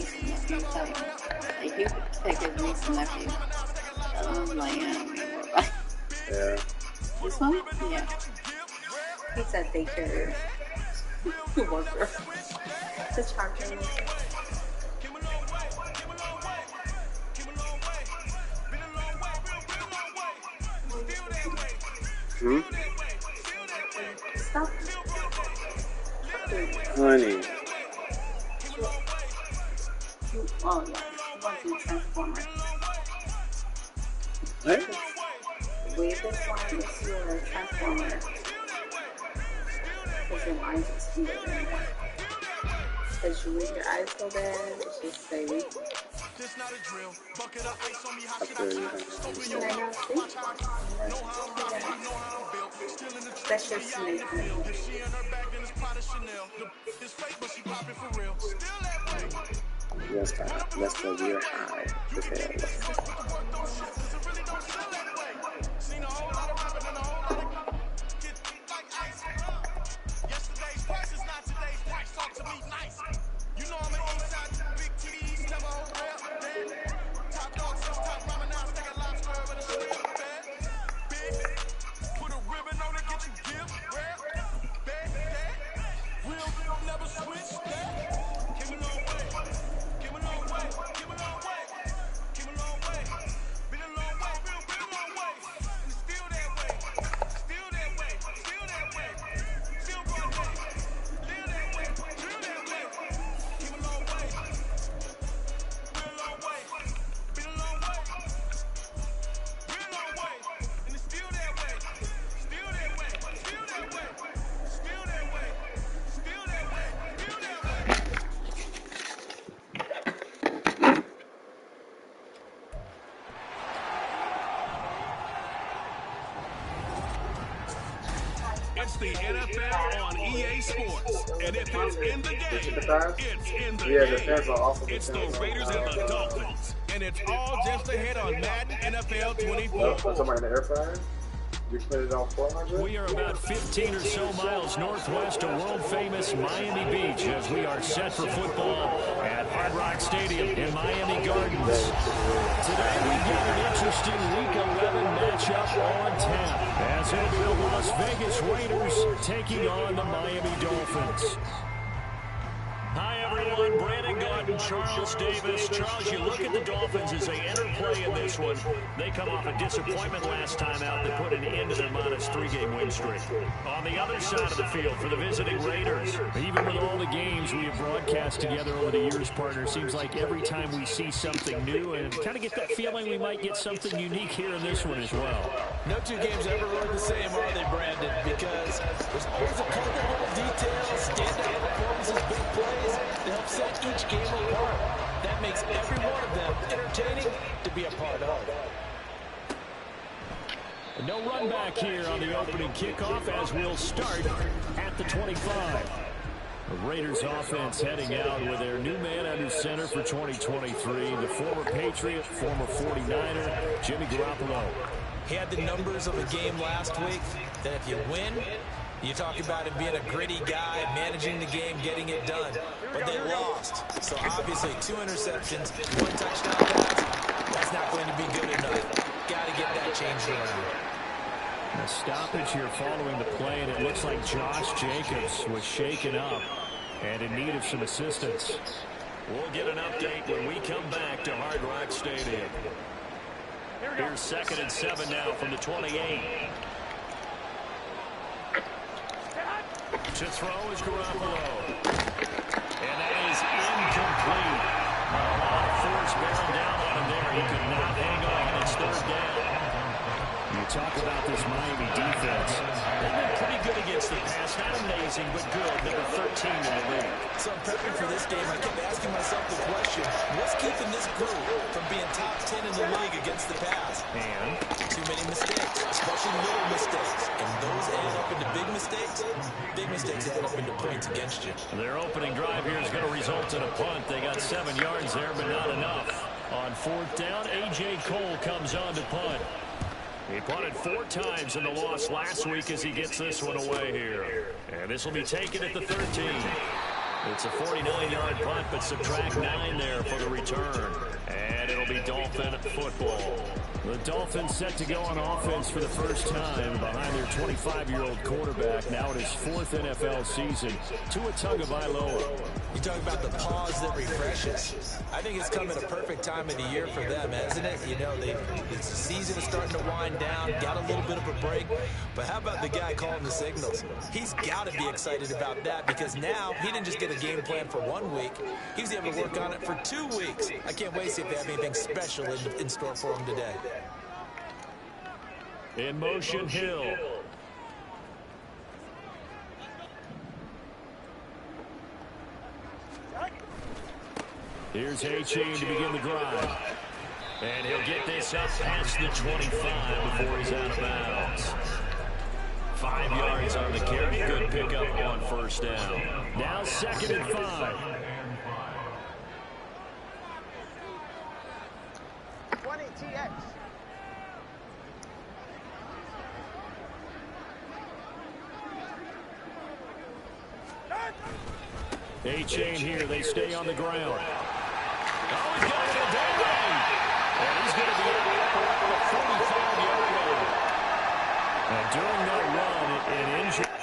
niece and nephew type. Like, he could take his niece and nephew. I'm like, yeah. This one? Yeah. He's at daycare worker. Just charging. Hmm? Stop. Honey. Oh, yeah. He wants to transformer. What? Wave this line is your transformer. Because your eyes extended in there. Because you leave your eyes so bad, it's just say, that's your snake. Let's go. We're high. Just hell. It's the NFL on EA Sports. And if it's in the game, it's in the game. It's the Raiders and the Dolphins. And it's all just ahead on Madden NFL 24. Somebody in the air fryer? You put it on 400? We are about 15 or so miles northwest of world-famous Miami Beach as we are set for football at Hard Rock Stadium in Miami Gardens. Today we get an interesting Week 11 matchup on tap as it'll be the Las Vegas Raiders taking on the Miami Dolphins. Hi, everyone. Brandon Gaudin, Charles Davis. Charles, you look at the Dolphins as they enter play in this one. They come off a disappointment last time out that put an end to their -3-game win streak. On the other side of the field for the visiting Raiders, even with all the games we have broadcast together over the years, partner, seems like every time we see something new and kind of get that feeling we might get something unique here in this one as well. No two games ever are the same, are they, Brandon? Because there's always a couple of little details, standout performances, big plays that help set each game apart. That makes every one of them entertaining to be a part of. No run back here on the opening kickoff as we'll start at the 25. The Raiders offense heading out with their new man under center for 2023, the former Patriot, former 49er, Jimmy Garoppolo. He had the numbers of the game last week that if you win, you talk about him being a gritty guy, managing the game, getting it done. But they lost. So obviously 2 interceptions, 1 touchdown pass, that's not going to be good enough. Got to get that changed around. A stoppage here following the play, and it looks like Josh Jacobs was shaken up and in need of some assistance. We'll get an update when we come back to Hard Rock Stadium. Here's 2nd and 7 now from the 28. To throw is Garoppolo. And that is incomplete. A lot of force bearing down on him there. He could not hang on. It's 3rd down. You talk about this Miami defense. They've been pretty good against the pass. Not amazing, but good. Number 13 in the league. So I'm prepping for this game. I kept asking myself the question, what's keeping this group from being top 10 in the league against the pass? And too many mistakes, especially little mistakes. And those add up into big mistakes. Big mistakes add up into points against you. Their opening drive here is going to result in a punt. They got 7 yards there, but not enough. On 4th down, A.J. Cole comes on to punt. He punted 4 times in the loss last week as he gets this one away here. And this will be taken at the 13. It's a 49-yard punt, but subtract 9 there for the return. And it'll be Dolphin football. The Dolphins set to go on offense for the first time behind their 25-year-old quarterback. Now in his 4th NFL season. Tua Tagovailoa. You talk about the pause that refreshes. I think it's come at a perfect time of the year for them, hasn't it? You know, the season is starting to wind down, got a little bit of a break. But how about the guy calling the signals? He's got to be excited about that because now he didn't just get a game plan for 1 week. He was able to work on it for 2 weeks. I can't wait to see if they have anything special in store for him today. In motion, Hill. Here's A-Chain to begin the drive. And he'll get this up past the 25 before he's out of bounds. 5 yards on the carry. Good pickup on first down. Now 2nd and 5. 20 TX. A-Chain here. They stay on the ground. Oh, he's got it down. And he's going to be around the 45-yard line. And during that run, an injury.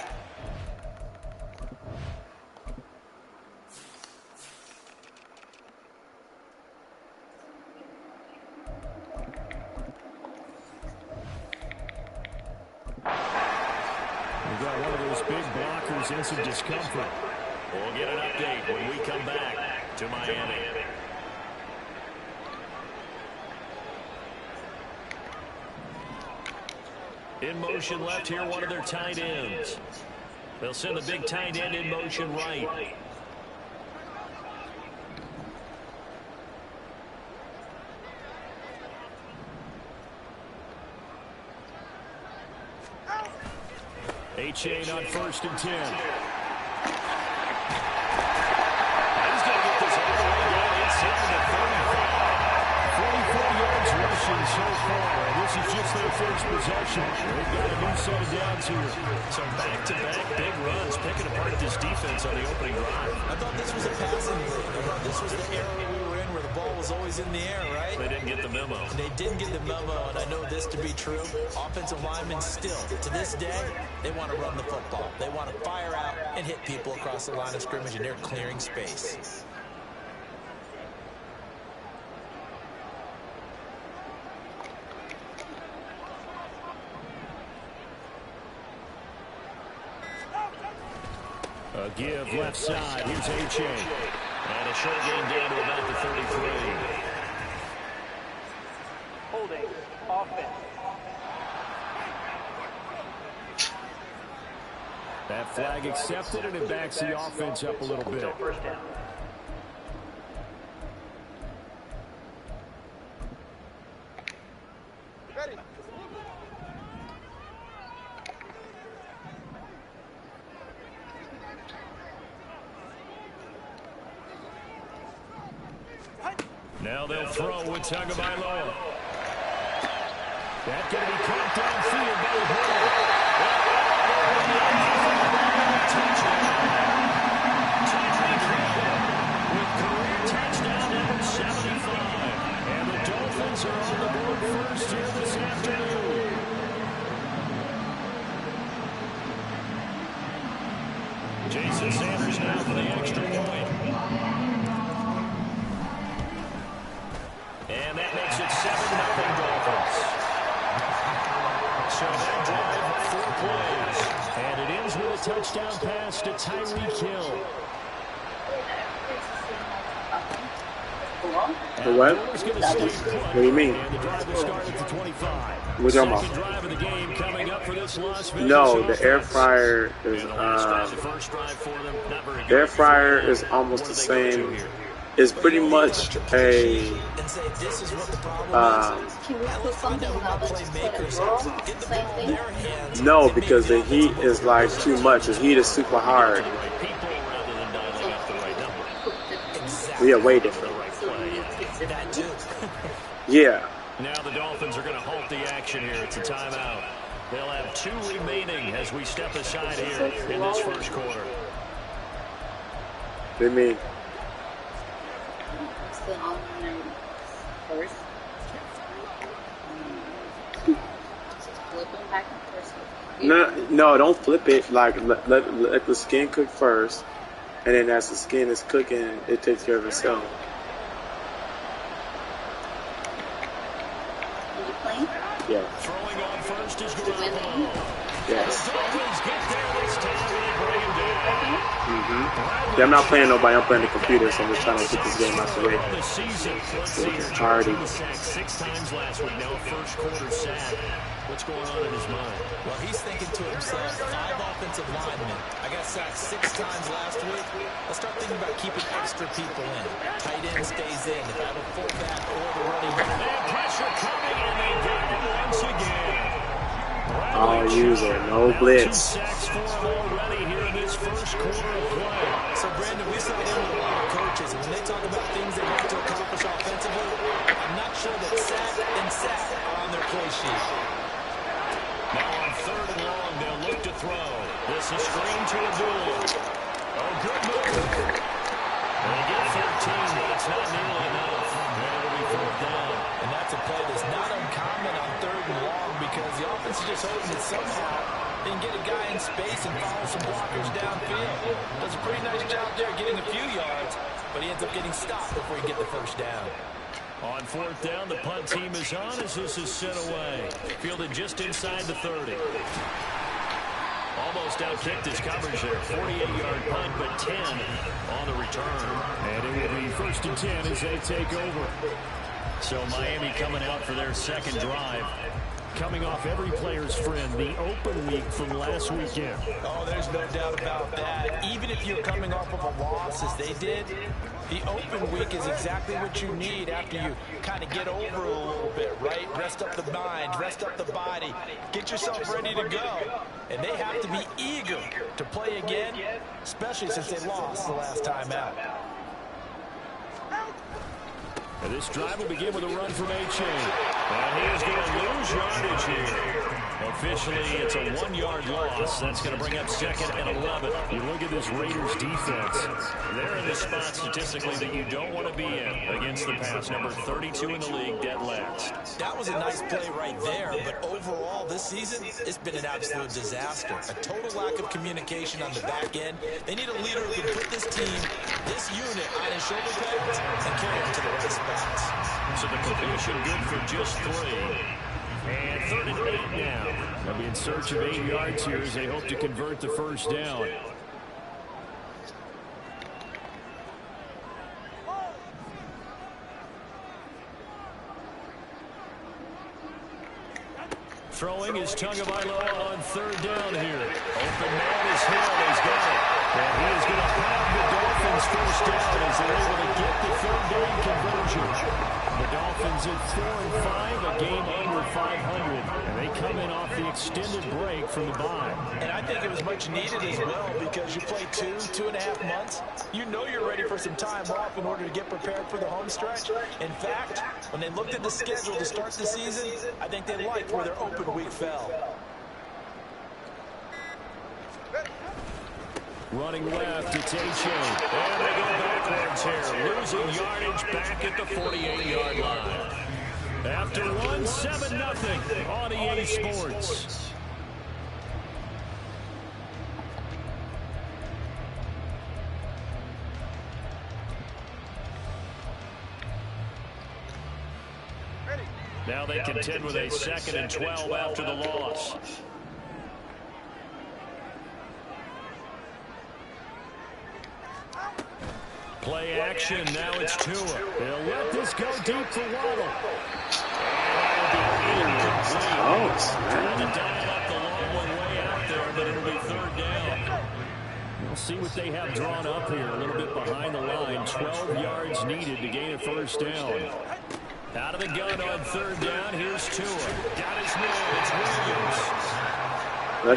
We've got one of those big blockers in some discomfort. We'll get an update when we come back to Miami. In motion left here, one of their tight ends. They'll send the big tight end in motion right. A-Chain on 1st and 10. He's going to get this all the way down inside the 45. 44 yards rushing so far. This is just their first possession. They've got a new set of downs here. So back-to-back big runs, picking apart this defense on the opening drive. I thought this was a passing league. This was the era we were in where the ball was always in the air, right? They didn't get the memo. They didn't get the memo, and I know this to be true. Offensive linemen still, to this day, they want to run the football. They want to fire out and hit people across the line of scrimmage, and they're clearing space. A give left side. Here's A-Chain. And a short gain down to about the 33. Holding. Offense. That flag accepted, and it backs the offense up a little bit. First down. Ready. Now they'll throw with Tagovailoa. That's going to be caught downfield by Hill. With career touchdown number 75. And the Dolphins are on the board first here this afternoon. Jason Sanders now for the extra point. And that makes it 7-0 Dolphins. So that drive, 4 plays. And it ends with a touchdown pass to Tyreek Hill. The what? What do you mean? And the drive will start at the 25. We're talking Second drive of the game coming up for this Las Vegas No, the offense. air fryer is the air fryer is almost the same. It's pretty much a And say, this is what the problem is. Can we put something about it to put a girl? Same thing? Their hands. no, because the heat is like too much. The heat is super hard. Yeah, way different. That too. Yeah. Now the Dolphins are going to halt the action here. It's a timeout. They'll have 2 remaining as we step aside here in this first quarter. What do you mean? I'm still on first. Just flip them back and forth. No, don't flip it. Like let the skin cook first, and then as the skin is cooking, it takes care of itself. Are you playing? Yeah. Throwing on first is Garoppolo. Yes. The Dolphins get there this time and they bring him down. Yeah, I'm not playing nobody. I'm playing the computer, so I'm just trying to get this game out the way. On the season. Let's see here. Already. He was sacked 6 times last week. Now a first quarter sack. What's going on in his mind? Well, he's thinking to himself, 5 offensive linemen. I got sacked 6 times last week. Let's start thinking about keeping extra people in. Tight end stays in. If I have a fullback or the running back. And pressure coming, and they got him once again. All user, no blitz. 2 sacks for him already here in this first quarter of play. So, Brandon, we saw him with a lot of coaches. When they talk about things they want to accomplish offensively, I'm not sure that sack and sack are on their play sheet. Now on 3rd and long, they'll look to throw. This is screen to Abdullah. Oh, good move. They get 13, but it's not nearly enough. And it'll be 4th down. And that's a play that's not uncommon on 3rd and long because the offense is just hoping that somehow they can get a guy in space and follow some blockers downfield. Does a pretty nice job there getting a few yards, but he ends up getting stopped before he get the first down. On 4th down, the punt team is on as this is sent away. Fielded just inside the 30. Almost outkicked his coverage there. 48-yard punt, but 10 on the return. And it will be 1st and 10 as they take over. So Miami coming out for their second drive. Coming off every player's friend, the open week from last weekend. Oh, there's no doubt about that. Even if you're coming off of a loss as they did, the open week is exactly what you need after you kind of get over a little bit, right? Rest up the mind, rest up the body, get yourself ready to go. And they have to be eager to play again, especially since they lost the last time out. And this drive will begin with a run from A-Chain. And he is going to lose yardage here. Officially, it's a 1-yard loss. That's going to bring up 2nd and 11. You look at this Raiders defense. They're in the spot statistically that you don't want to be in against the pass. Number 32 in the league, dead last. That was a nice play right there, but overall this season, it's been an absolute disaster. A total lack of communication on the back end. They need a leader who can put this team, this unit, on his shoulder pads and carry them to the right spots. So the completion good for just 3. And 3rd and 8 now. They'll be in search of 8 yards here as they hope to convert the first down. Throwing is Tagovailoa on 3rd down here. Open man is Hill. He's got it. And he is going to have the Dolphins first down as they're able to get the 3rd down conversion. The Dolphins at 4-5, a game under 500. And they come in off the extended break from the bye. And I think it was much needed as well because you play 2.5 months. You know you're ready for some time off in order to get prepared for the home stretch. In fact, when they looked at the schedule to start the season, I think they liked where their open week fell. Running left, it's A-Chain. And they go backwards here. Losing yardage back at the 48-yard line. After 1, 7-0 on EA Sports. Now they contend with a 2nd and 12 after the loss. Play action. Now it's Tua. They'll let this go deep for Waddle. Trying to dial up the long one way out there, but it'll be 3rd down. We'll see what they have drawn up here. A little bit behind the line. 12 yards needed to gain a first down. Out of the gun on 3rd down. Here's Tua. Got his man. It's Williams.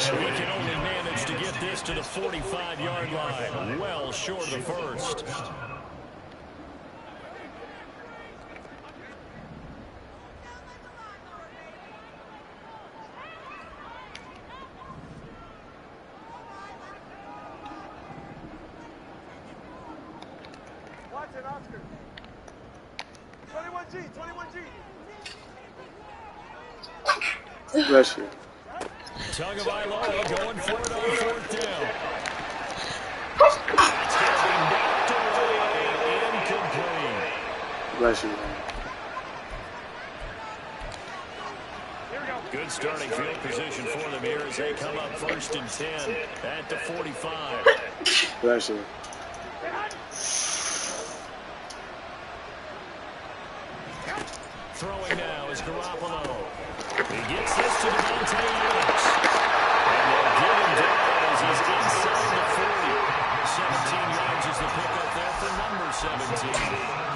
He can only manage to get this to the 45-yard line. Well short of the first. Oscar. 21G, 21G. Bless you. Tagovailoa going for it on fourth down. That's going to be knocked away, incomplete. Bless you. Good starting field position for them here as they come up 1st and 10 at the 45. Bless you. Throwing now is Garoppolo. He gets this to Devontae Adams. And they'll give him down as he's inside the 40. 17 yards is the pickup there for number 17.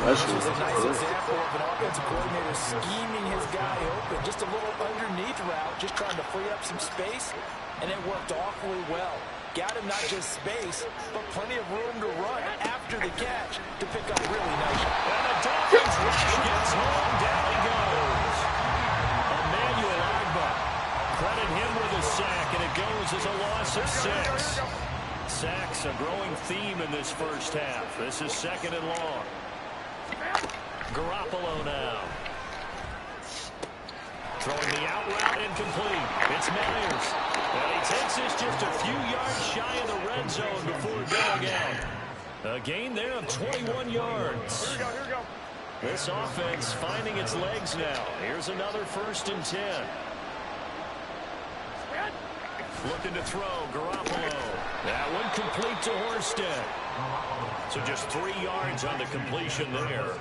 Bless you. Just a nice example of an offensive coordinator scheming his guy open. Just a little underneath route, just trying to free up some space, and it worked awfully well. Got him not just space, but plenty of room to run after the catch to pick up really nice. And the Dolphins rush gets home. Down he goes. Emmanuel Agba. Credit him with a sack, and it goes as a loss of 6. Sacks a growing theme in this first half. This is 2nd and long. Garoppolo now. Throwing the out route incomplete. It's Myers. And he takes this just a few yards shy of the red zone before going out. A gain there of 21 yards. Here we go. This offense finding its legs now. Here's another 1st and 10. Looking to throw, Garoppolo. That one complete to Horsted. So just 3 yards on the completion there.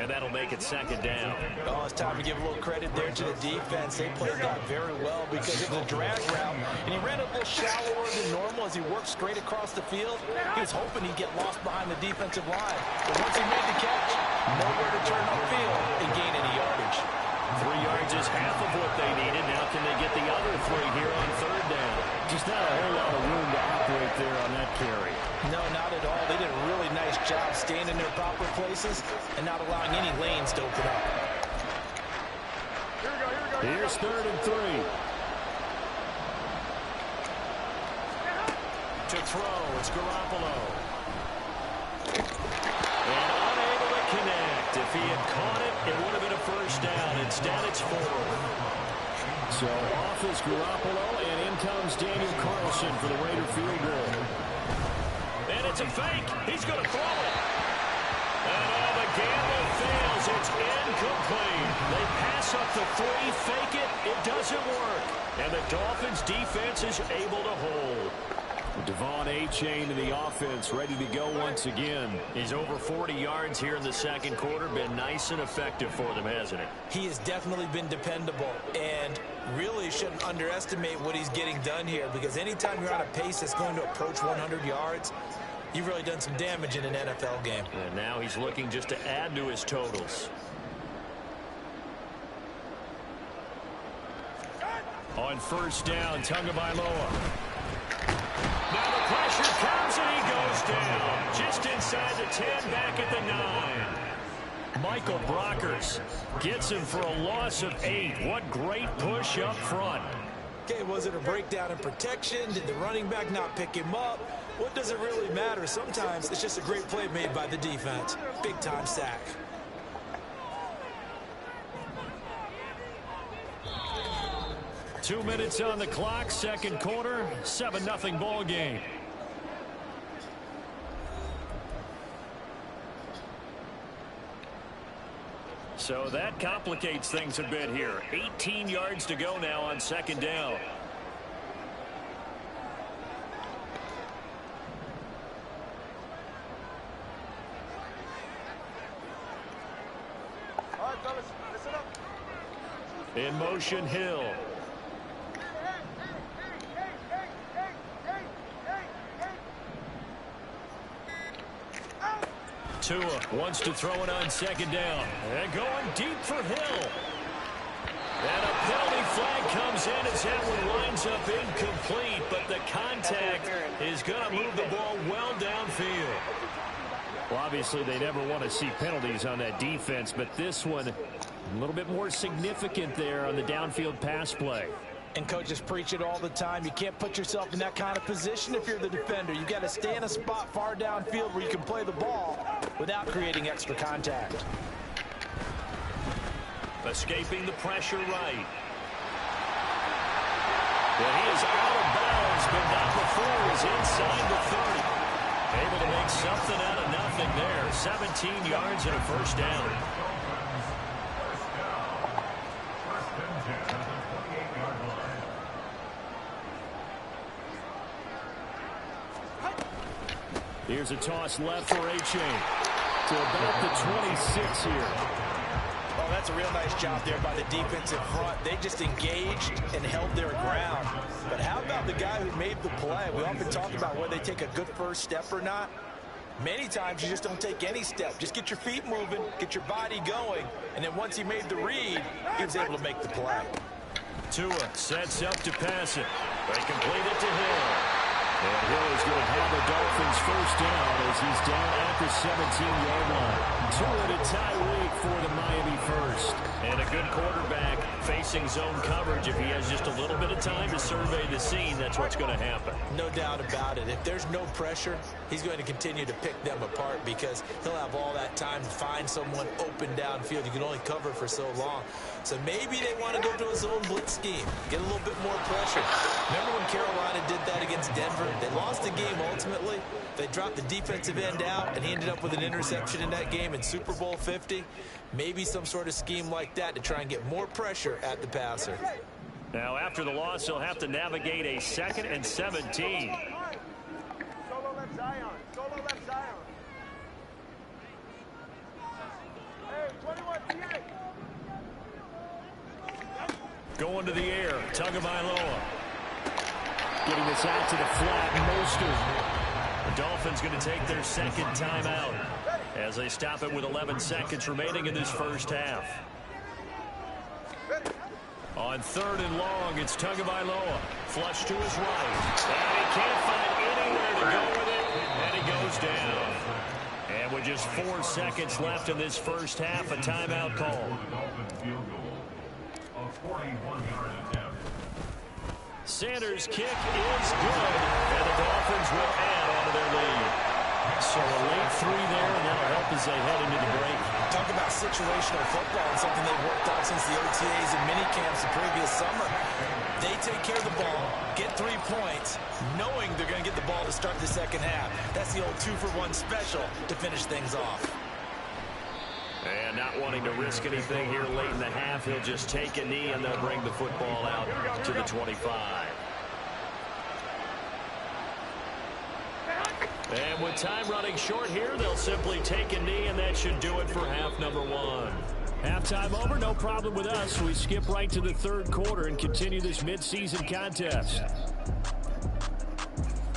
And that'll make it 2nd down. Oh, it's time to give a little credit there to the defense. They played that very well because it was a drag route, and he ran a little shallower than normal as he worked straight across the field. He was hoping he'd get lost behind the defensive line. But once he made the catch, nowhere to turn upfield and gain any yardage. 3 yards is half of what they needed. Now can they get the other 3 here on 3rd down? Just not a whole lot of room to operate there on that carry. No, not at all. They did a really nice job staying in their proper places and not allowing any lanes to open up. Here we go. Here's 3rd and 3. To throw, it's Garoppolo. And unable to connect. If he had caught it, it would have been a 1st down. Instead, it's 4th. So off is Garoppolo, and in comes Daniel Carlson for the Raider field goal. And it's a fake. He's going to throw it. And the gamble fails. It's incomplete. They pass up the 3, fake it. It doesn't work. And the Dolphins defense is able to hold. Devon A-Chain to the offense, ready to go once again. He's over 40 yards here in the 2nd quarter. Been nice and effective for them, hasn't he? He has definitely been dependable and really shouldn't underestimate what he's getting done here, because anytime you're on a pace that's going to approach 100 yards, you've really done some damage in an NFL game. And now he's looking just to add to his totals. On 1st down, Tagovailoa. Now the pressure comes and he goes down. Just inside the 10, back at the 9. Michael Brockers gets him for a loss of 8. What great push up front. Okay, was it a breakdown in protection? Did the running back not pick him up? What does it really matter? Sometimes it's just a great play made by the defense. Big time sack. Two minutes on the clock, 2nd quarter, 7-0 ball game. So that complicates things a bit here. 18 yards to go now on 2nd down. All right, fellas, listen up. In motion, Hill. Tua wants to throw it on 2nd down. And going deep for Hill. And a penalty flag comes in as that one lines up incomplete, but the contact is going to move the ball well downfield. Well, obviously they never want to see penalties on that defense, but this one a little bit more significant there on the downfield pass play. And coaches preach it all the time. You can't put yourself in that kind of position if you're the defender. You got to stay in a spot far downfield where you can play the ball without creating extra contact. Escaping the pressure right. Well, he is out of bounds, but not before he's inside the 30. Able to make something out of nothing there. 17 yards and a first down. Here's a toss left for A-Chain to about the 26 here. Oh, that's a real nice job there by the defensive front. They just engaged and held their ground. But how about the guy who made the play? We often talk about whether they take a good first step or not. Many times you just don't take any step. Just get your feet moving, get your body going, and then once he made the read, he was able to make the play. Tua sets up to pass it. They complete it to Hill. And Hill is going to have the Dolphins first down as he's down at the 17-yard line. Tua to Tyreek for the Miami first. And a good quarterback facing zone coverage. If he has just a little bit of time to survey the scene, that's what's going to happen. No doubt about it. If there's no pressure, he's going to continue to pick them apart because he'll have all that time to find someone open downfield. You can only cover for so long. So maybe they want to go to a zone blitz scheme, get a little bit more pressure. Remember when Carolina did that against Denver? They lost the game ultimately. They dropped the defensive end out, and he ended up with an interception in that game in Super Bowl 50. Maybe some sort of scheme like that to try and get more pressure at the passer. Now, after the loss, he'll have to navigate a 2nd and 17. Solo left Zion. Solo left Zion. Hey, 21 PA. Going to the air, Tagovailoa. Getting this out to the flat, Mostert. The Dolphins going to take their second timeout as they stop it with 11 seconds remaining in this first half. On 3rd and long, it's Tagovailoa. Flush to his right. And he can't find anywhere to go with it, and he goes down. And with just 4 seconds left in this first half, a timeout call. Sanders' kick is good, and the Dolphins will add on to their lead. So a late 3 there, and that'll help as they head into the break. Talk about situational football and something they've worked on since the OTAs and minicamps the previous summer. They take care of the ball, get 3 points, knowing they're going to get the ball to start the second half. That's the old 2-for-1 special to finish things off. And not wanting to risk anything here late in the half, he'll just take a knee and they'll bring the football out to the 25. And with time running short here, they'll simply take a knee, and that should do it for half number 1. Halftime over, no problem with us. We skip right to the 3rd quarter and continue this midseason contest.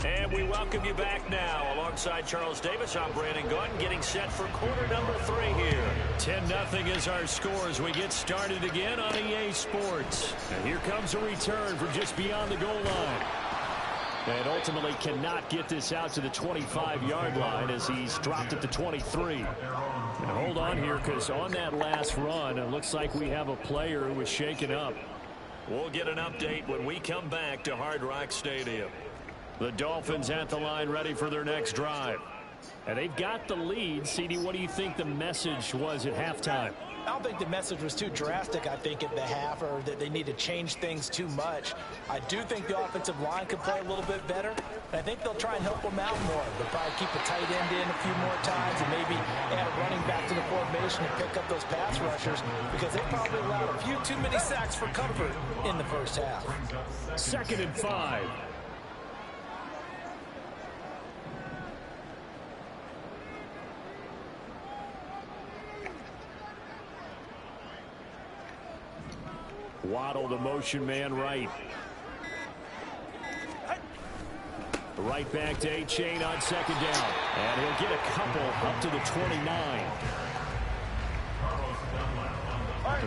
And we welcome you back now. Alongside Charles Davis, I'm Brandon Gordon, getting set for quarter number 3 here. 10-0 is our score as we get started again on EA Sports. And here comes a return from just beyond the goal line. And ultimately cannot get this out to the 25-yard line as he's dropped at the 23. And hold on here, because on that last run, it looks like we have a player who was shaken up. We'll get an update when we come back to Hard Rock Stadium. The Dolphins at the line ready for their next drive. And they've got the lead. CD, what do you think the message was at halftime? I don't think the message was too drastic, I think, at the half, or that they need to change things too much. I do think the offensive line could play a little bit better. I think they'll try and help them out more. They'll probably keep a tight end in a few more times and maybe add a running back to the formation and pick up those pass rushers because they probably allowed a few too many sacks for comfort in the first half. 2nd and 5. Waddle, the motion man right. Right back to A-Chain on 2nd down. And he'll get a couple up to the 29.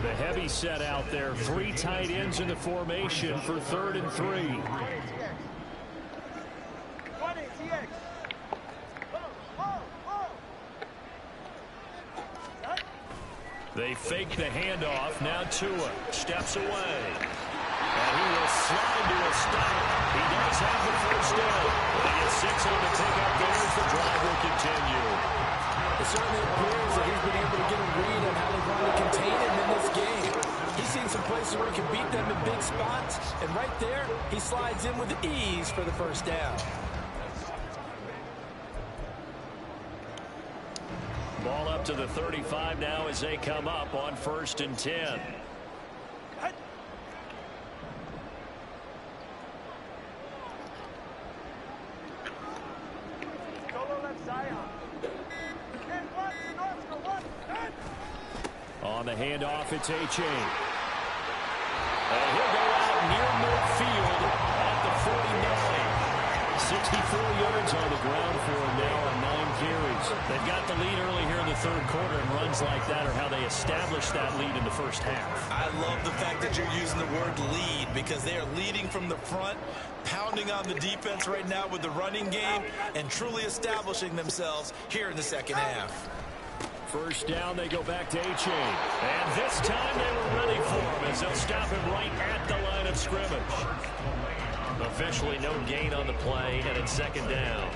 The heavy set out there. 3 tight ends in the formation for 3rd and 3. They fake the handoff. Now Tua steps away. And he will slide to a stop. He does have the first down. They get 6 on the pickup there as the drive will continue. It certainly appears that he's been able to get a read on how they want to contain him in this game. He's seen some places where he can beat them in big spots, and right there, he slides in with ease for the first down. Ball up to the 35 now as they come up on 1st and 10. On the handoff, it's H.A. And he'll go out near midfield at the 49. 64 yards on the ground for him now on 9 carries. They've got the lead early here in the third quarter, and runs like that are how they establish that lead in the first half. I love the fact that you're using the word lead, because they are leading from the front, pounding on the defense right now with the running game, and truly establishing themselves here in the second half. First down, they go back to H.A. And this time they were ready for him as they'll stop him right at the line of scrimmage. Officially no gain on the play, and it's second down.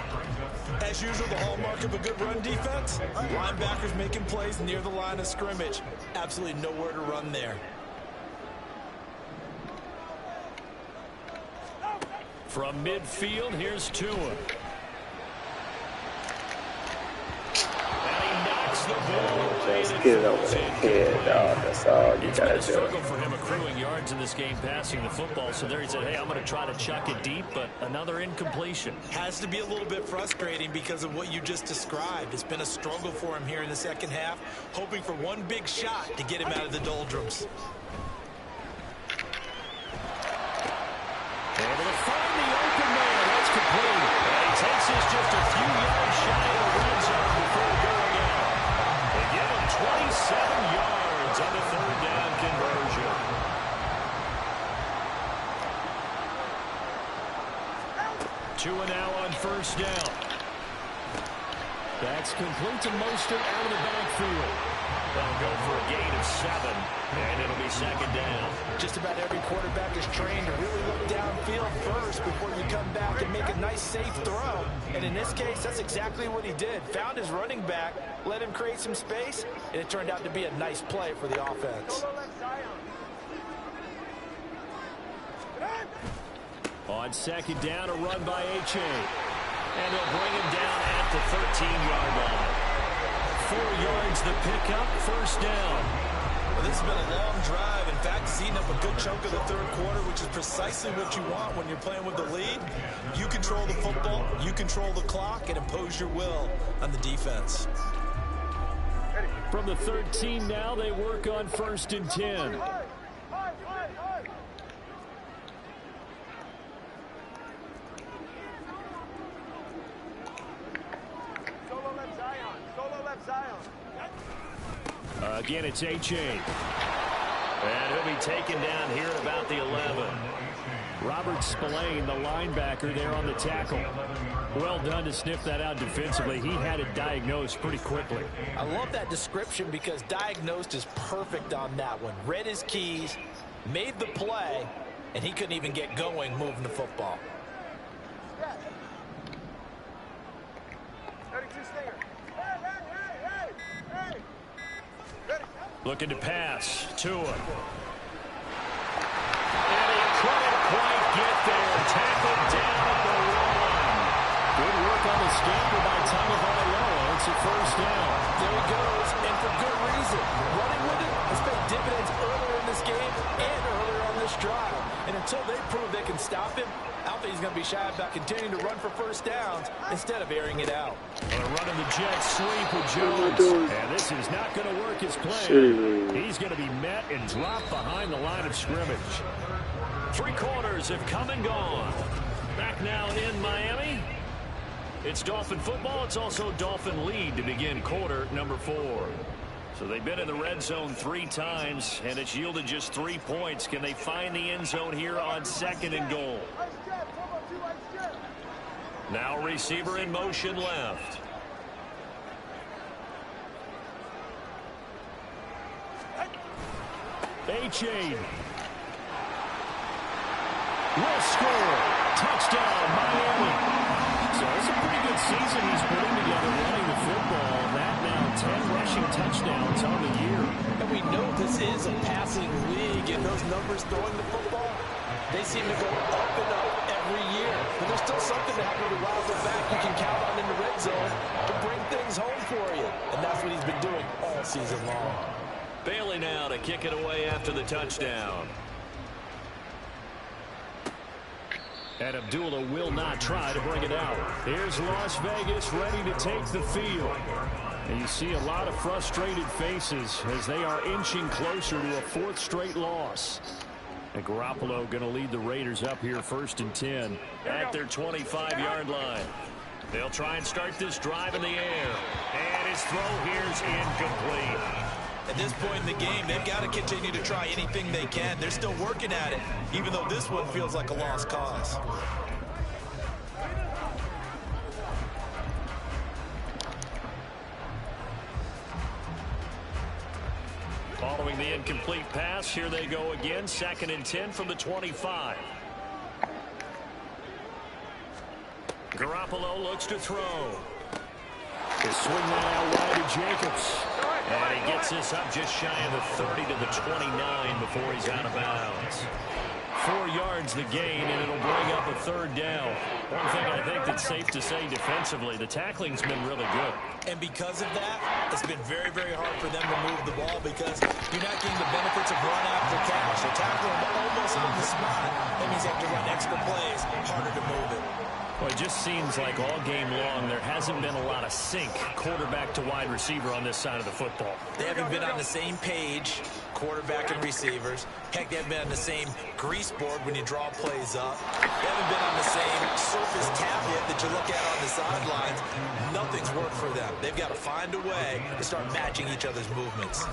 As usual, the hallmark of a good run defense, linebackers making plays near the line of scrimmage. Absolutely nowhere to run there. From midfield, here's Tua. And he knocks the ball away. Just get it over the head, dog. That's all you It's been gotta a do. struggle for him accruing yards in this game passing the football. So there he said, hey, I'm going to try to chuck it deep, but another incompletion. Has to be a little bit frustrating because of what you just described. It's been a struggle for him here in the second half, hoping for one big shot to get him out of the doldrums. Able to find the open man. That's complete. And he takes this just a few yards shy of the red zone before going out. They give him 27 yards on the third down conversion. Tua now on first down. That's complete to Mostert out of the backfield. They'll go for a gain of 7, and it'll be second down. Just about every quarterback is trained to really look downfield first before you come back and make a nice, safe throw. And in this case, that's exactly what he did. Found his running back, let him create some space, and it turned out to be a nice play for the offense. On second down, a run by H.A. And they'll bring him down at the 13-yard line. 4 yards the pickup, first down. Well, this has been a long drive. In fact, it's eaten up a good chunk of the third quarter, which is precisely what you want when you're playing with the lead. You control the football, you control the clock, and impose your will on the defense. From the 13 now, they work on 1st and 10. Again, it's H.A. And he'll be taken down here at about the 11. Robert Spillane, the linebacker, there on the tackle. Well done to sniff that out defensively. He had it diagnosed pretty quickly. I love that description because diagnosed is perfect on that one. Read his keys, made the play, and he couldn't even get going moving the football. Looking to pass. Tua. And he couldn't quite get there. Tackled down at the line. Good work on the scamper by Tagovailoa. It's a first down. There he goes, and for good reason. Running with it has paid dividends earlier in this game and earlier on this drive. And until they prove they can stop him, I don't think he's going to be shy about continuing to run for first downs instead of airing it out. Running the jet sweep with Jones. And this is not going to work his plan. He's going to be met and dropped behind the line of scrimmage. 3 quarters have come and gone. Back now in Miami. It's Dolphin football. It's also Dolphin lead to begin quarter number 4. So they've been in the red zone 3 times, and it's yielded just 3 points. Can they find the end zone here on 2nd and goal? Now receiver in motion left. H.A. will score. Touchdown, Miami. So it's a pretty good season he's putting together running the football. That now 10 rushing touchdowns on the year. And we know this is a passing league, and those numbers throwing the football, they seem to go up and up every year. But there's still something to happen to Wild back you can count on in the red zone to bring things home for you. And that's what he's been doing all season long. Bailey now to kick it away after the touchdown. And Abdullah will not try to bring it out. Here's Las Vegas ready to take the field. And you see a lot of frustrated faces as they are inching closer to a 4th straight loss. And Garoppolo going to lead the Raiders up here 1st and 10 at their 25-yard line. They'll try and start this drive in the air. And his throw here's incomplete. At this point in the game, they've got to continue to try anything they can. They're still working at it, even though this one feels like a lost cause. Following the incomplete pass, here they go again. 2nd and 10 from the 25. Garoppolo looks to throw. They swing that out wide to Jacobs. And he gets this up just shy of the 30 to the 29 before he's out of bounds. 4 yards the gain, and it'll bring up a 3rd down. One thing I think that's safe to say defensively, the tackling's been really good. And because of that, it's been very, very hard for them to move the ball because you're not getting the benefits of run after catch. They're tackling almost on the spot. That means you have to run extra plays, harder to move it. Well, it just seems like all game long there hasn't been a lot of sync quarterback to wide receiver on this side of the football. They haven't been on the same page, quarterback and receivers. Heck, they haven't been on the same grease board when you draw plays up. They haven't been on the same surface tablet that you look at on the sidelines. Nothing's worked for them. They've got to find a way to start matching each other's movements.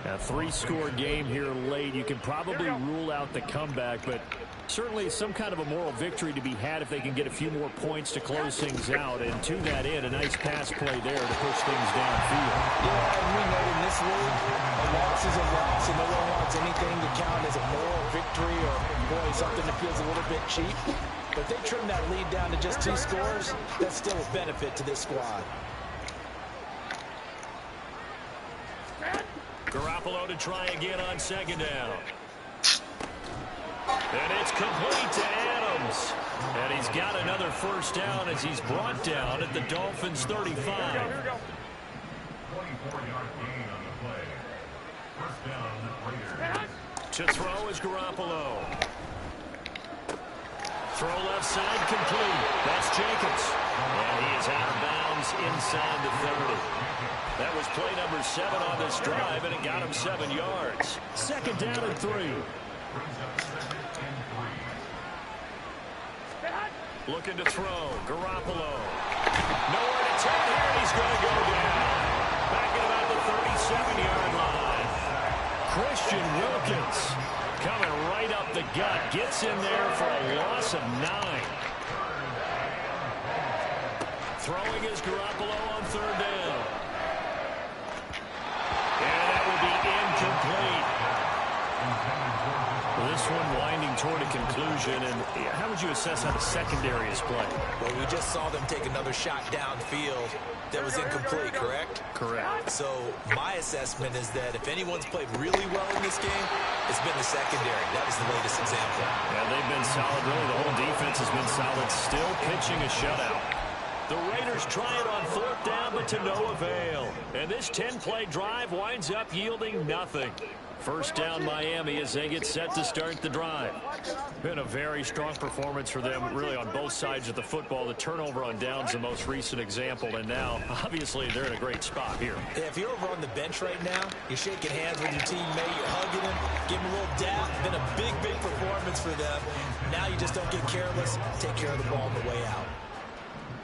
A 3-score game here late. You can probably rule out the comeback, but certainly some kind of a moral victory to be had if they can get a few more points to close things out. And to that end, a nice pass play there to push things downfield. Yeah, and we know in this league, a loss is a loss, and no one wants anything to count as a moral victory or, boy, something that feels a little bit cheap. But if they trim that lead down to just 2 scores, that's still a benefit to this squad. Garoppolo to try again on 2nd down. And it's complete to Adams. And he's got another 1st down as he's brought down at the Dolphins' 35. To throw is Garoppolo. Throw left side complete. That's Jacobs. And he is out of bounds inside the 30. That was play number 7 on this drive, and it got him 7 yards. 2nd down and 3. Looking to throw. Garoppolo. Nowhere to turn here, and he's going to go down. Back at about the 37-yard line. Christian Wilkins coming right up the gut. Gets in there for a loss of 9. Throwing is Garoppolo on 3rd down. And that will be incomplete. This one winding toward a conclusion, and how would you assess how the secondary is playing? Well, we just saw them take another shot downfield that was incomplete, correct? Correct. So my assessment is that if anyone's played really well in this game, it's been the secondary. That was the latest example. Yeah, they've been solid. Really, the whole defense has been solid. Still pitching a shutout. The Raiders try it on 4th down, but to no avail. And this 10-play drive winds up yielding nothing. 1st down Miami as they get set to start the drive. Been a very strong performance for them, really, on both sides of the football. The turnover on downs the most recent example, and now, obviously, they're in a great spot here. Yeah, if you're over on the bench right now, you're shaking hands with your teammate, you're hugging him, giving him a little dap. It's been a big, big performance for them. Now you just don't get careless. Take care of the ball on the way out.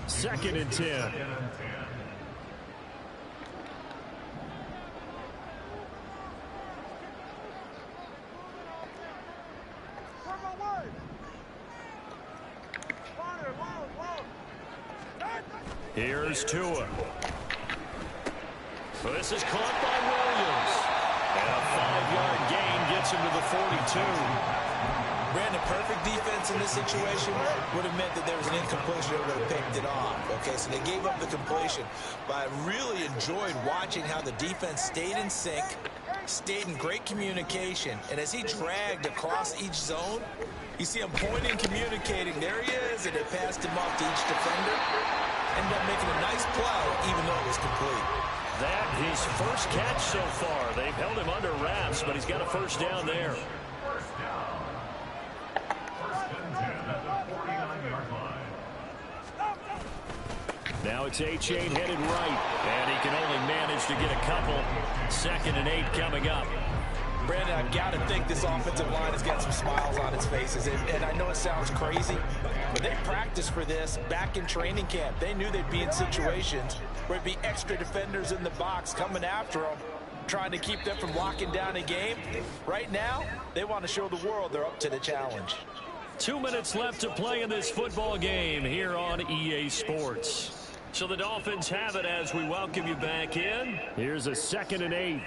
2nd and 10. Here's Tua. So this is caught by Williams. And a 5-yard gain gets him to the 42. Brandon, perfect defense in this situation would have meant that there was an incompletion. They would have picked it off. Okay, so they gave up the completion. But I really enjoyed watching how the defense stayed in sync, stayed in great communication. And as he dragged across each zone, you see him pointing, communicating. There he is, and they passed him off to each defender. Ended up making a nice play, even though it was complete. That his first catch so far. They've held him under wraps, but he's got a first down there. Now it's A-Chain headed right, and he can only manage to get a couple. 2nd and 8 coming up. Brandon, I've got to think this offensive line has got some smiles on its faces. And I know it sounds crazy, but they practiced for this back in training camp. They knew they'd be in situations where it'd be extra defenders in the box coming after them, trying to keep them from locking down a game. Right now, they want to show the world they're up to the challenge. 2 minutes left to play in this football game here on EA Sports. So the Dolphins have it as we welcome you back in. Here's a 2nd and 8.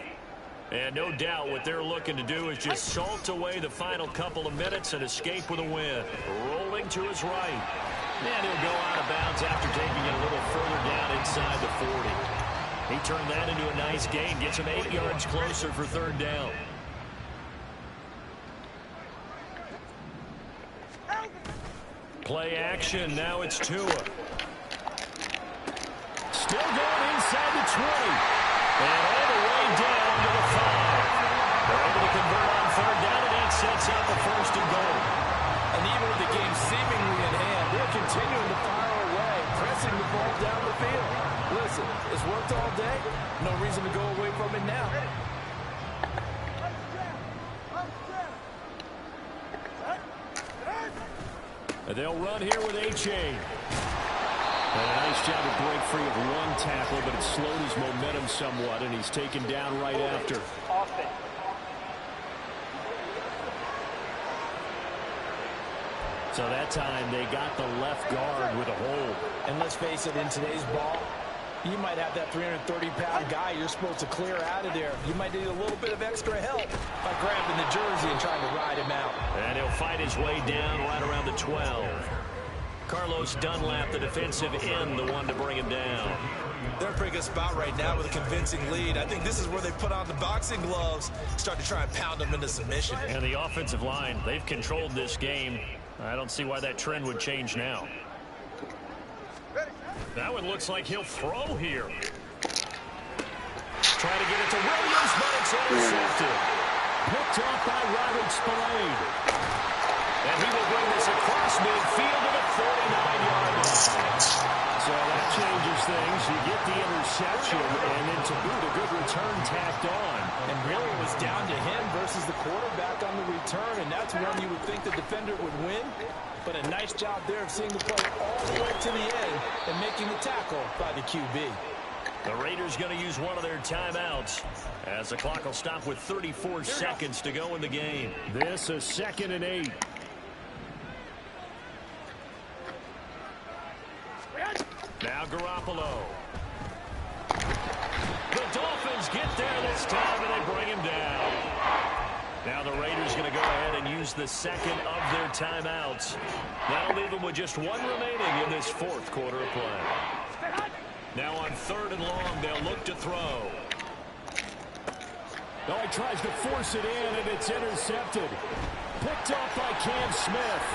And no doubt what they're looking to do is just salt away the final couple of minutes and escape with a win. Rolling to his right. And he'll go out of bounds after taking it a little further down inside the 40. He turned that into a nice gain. Gets him 8 yards closer for 3rd down. Play action. Now it's Tua. Still going inside the 20. And all the way down to the 5. They're able to convert on 3rd down, and that sets up a 1st and goal. And even with the game seemingly in hand, they're continuing to fire away, pressing the ball down the field. Listen, it's worked all day. No reason to go away from it now. And they'll run here with A-Chain. And a nice job to break free of one tackle, but it slowed his momentum somewhat, and he's taken down right after. So that time they got the left guard with a hold. And let's face it, in today's ball, you might have that 330-pound guy you're supposed to clear out of there. You might need a little bit of extra help by grabbing the jersey and trying to ride him out. And he'll fight his way down right around the 12. Carlos Dunlap, the defensive end, the one to bring him down. They're in a pretty good spot right now with a convincing lead. I think this is where they put on the boxing gloves, start to try and pound them into submission. And the offensive line, they've controlled this game. I don't see why that trend would change now. That one looks like he'll throw here. Trying to get it to Williams, but it's intercepted. Picked off by Robert Spillane. And he will bring this across midfield to the 49-yard line. So that changes things. You get the interception, and then to boot, a good return tacked on. And really it was down to him versus the quarterback on the return, and that's when you would think the defender would win. But a nice job there of seeing the play all the way to the end and making the tackle by the QB. The Raiders going to use one of their timeouts as the clock will stop with 34 seconds to go in the game. This is 2nd and 8. Now Garoppolo. The Dolphins get there this time, and they bring him down. Now the Raiders going to go ahead and use the 2nd of their timeouts. That'll leave them with just one remaining in this 4th quarter of play. Now on 3rd and long, they'll look to throw. Oh, he tries to force it in, and it's intercepted. Picked off by Cam Smith.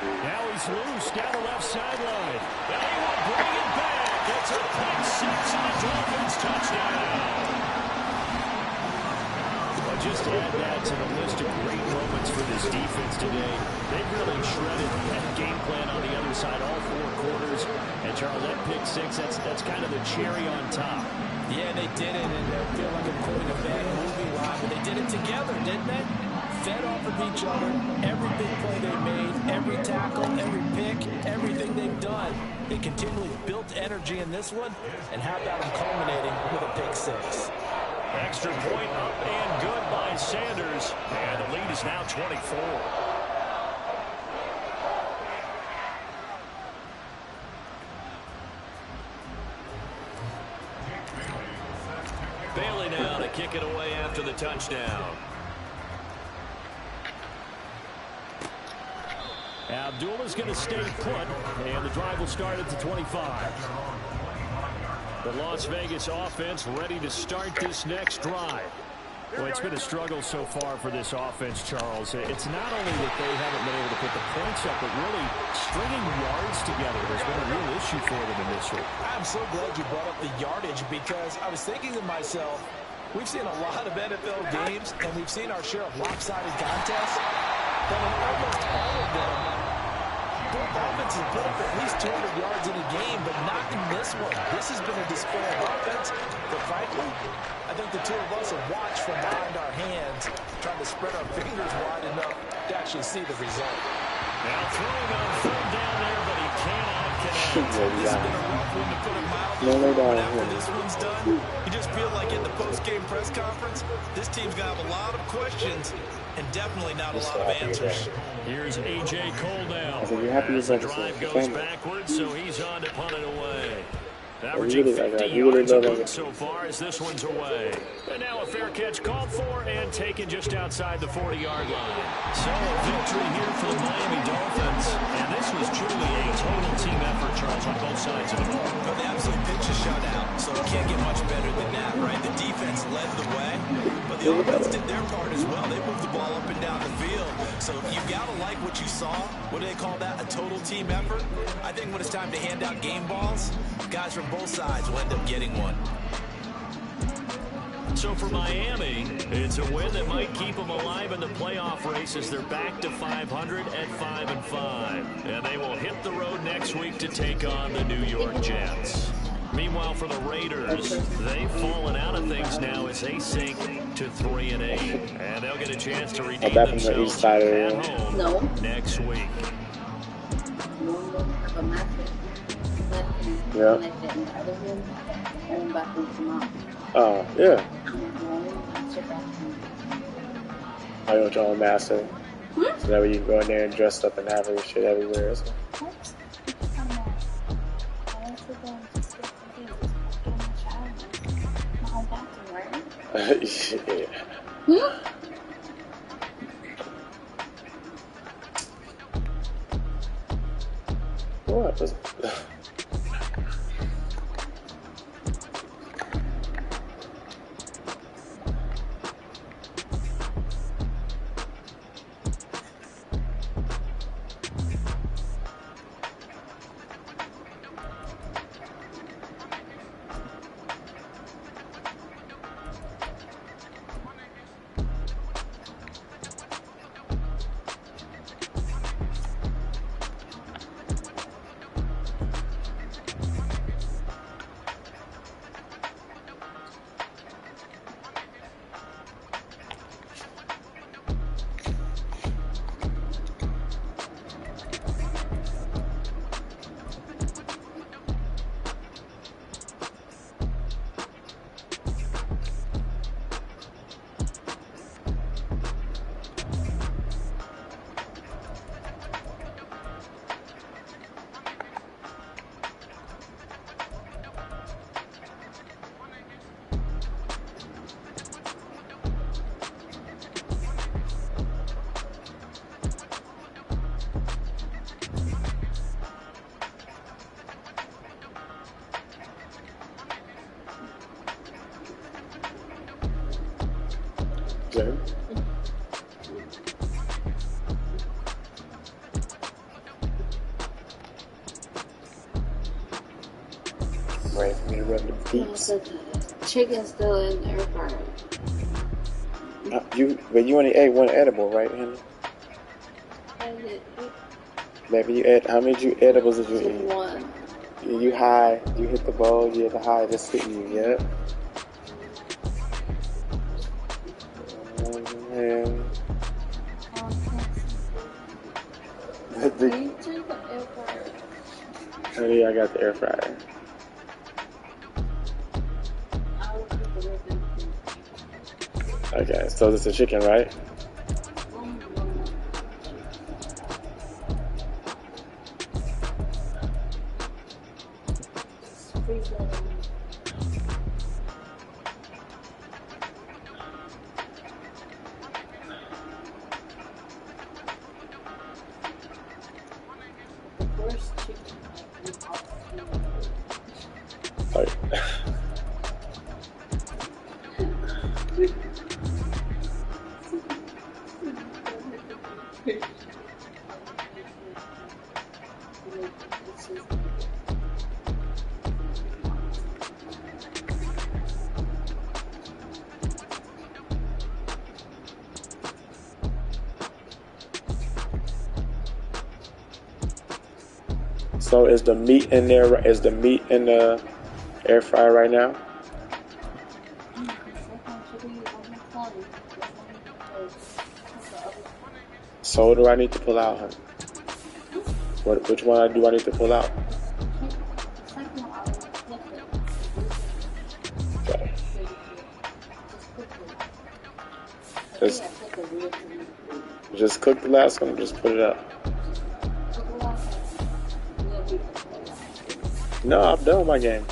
Now he's loose down the left sideline. Now he will bring it back. It's a pick 6 and a Dolphins touchdown. Well, just add that to the list of great moments for this defense today. They've really shredded that game plan on the other side all 4 quarters. And Charles, that pick 6, that's kind of the cherry on top. Yeah, they did it, and I feel like I'm quoting a bad movie line, but they did it together, didn't they? Fed off of each other, every big play they made, every tackle, every pick, everything they've done. They continually built energy in this one, and how about them culminating with a pick 6? Extra point up and good by Sanders, and the lead is now 24. Bailey now to kick it away after the touchdown. Abdullah's going to stay put, and the drive will start at the 25. The Las Vegas offense ready to start this next drive. Well, it's been a struggle so far for this offense, Charles. It's not only that they haven't been able to put the points up, but really stringing yards together has been a real issue for them in this one. I'm so glad you brought up the yardage because I was thinking to myself, we've seen a lot of NFL games, and we've seen our share of lopsided contests, but in almost all of them, both offenses put up at least 200 yards in a game, but not in this one. This has been a display of offense, but frankly, I think the two of us have watched from behind our hands, trying to spread our fingers wide enough to actually see the result. Now throwing on third down there, but he cannot connect. This has been a rough one to put it mildly. But after this one's done, you just feel like in the post-game press conference, this team's going to have a lot of questions and definitely not a lot of answers. Here's A.J. Cole now. As the drive goes backwards, so he's on to punt it away. Averaging 50 yards a punt so far as this one's away. And now a fair catch called for and taken just outside the 40-yard line. So a victory here for the Miami Dolphins. And this was truly a total team effort, Charles, on both sides of the ball. Well, they absolutely pitched a shutout, so it can't get much better than that, right? The defense led the way, but the offense did their part as well. They moved the ball up and down the field. So you got to like what you saw. What do they call that? A total team effort? I think when it's time to hand out game balls, guys from both sides will end up getting one. So for Miami, it's a win that might keep them alive in the playoff race as they're back to 500 at 5-5. And they will hit the road next week to take on the New York Jets. Meanwhile, for the Raiders, they've fallen out of things now as they sink to 3-8. And they'll get a chance to redeem themselves at home next week. Yeah. Oh, yeah. I want your own master. So that way you can go in there and dress up and have your shit everywhere. So. Yeah. What was Jen? Wait for me to run the beats. Chicken's still in the air fryer. But you only ate one edible, right, honey? Maybe you ate. How many edibles did you eat? One. You high? You hit the bowl. You hit the high. Just hitting you. Yeah. Man. Honey, I got the air fryer. Okay, so this is the chicken, right? So is the meat in there? Is the meat in the air fryer right now? So what do I need to pull out, honey? Which one do I need to pull out? Okay. Just cook the last one. Just put it up. No, I'm done with my game.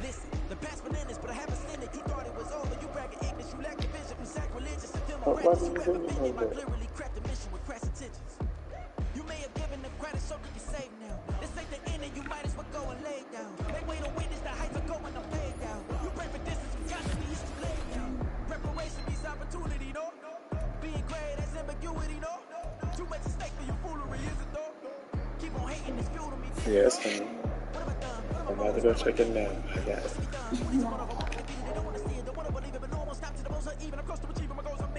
Listen, the past bananas, but I haven't seen it. You thought it was over. You bragging ignorance, you lack the vision from sacrilegious and film Why practice. did You you ever do been me in my like that? clearly crafted mission with crass intentions. You may have given them credit, so could be saved now. This ain't the end, and you might as well go and lay down. Make way to witness the heights are going, I'm paid down. You pray for distance, we got to be it's too late now. Preparation means opportunity, no? Being great has ambiguity, no? Too much at stake for your foolery, is it though? Keep on hating, it's fuel to me. Yes, honey. What have I done? I'm about to go check it now. I got it. What's to be done? When they just wanna hold on, they don't wanna see it, don't wanna believe it, but no one stops to the most even. I'm close to achieving my goals.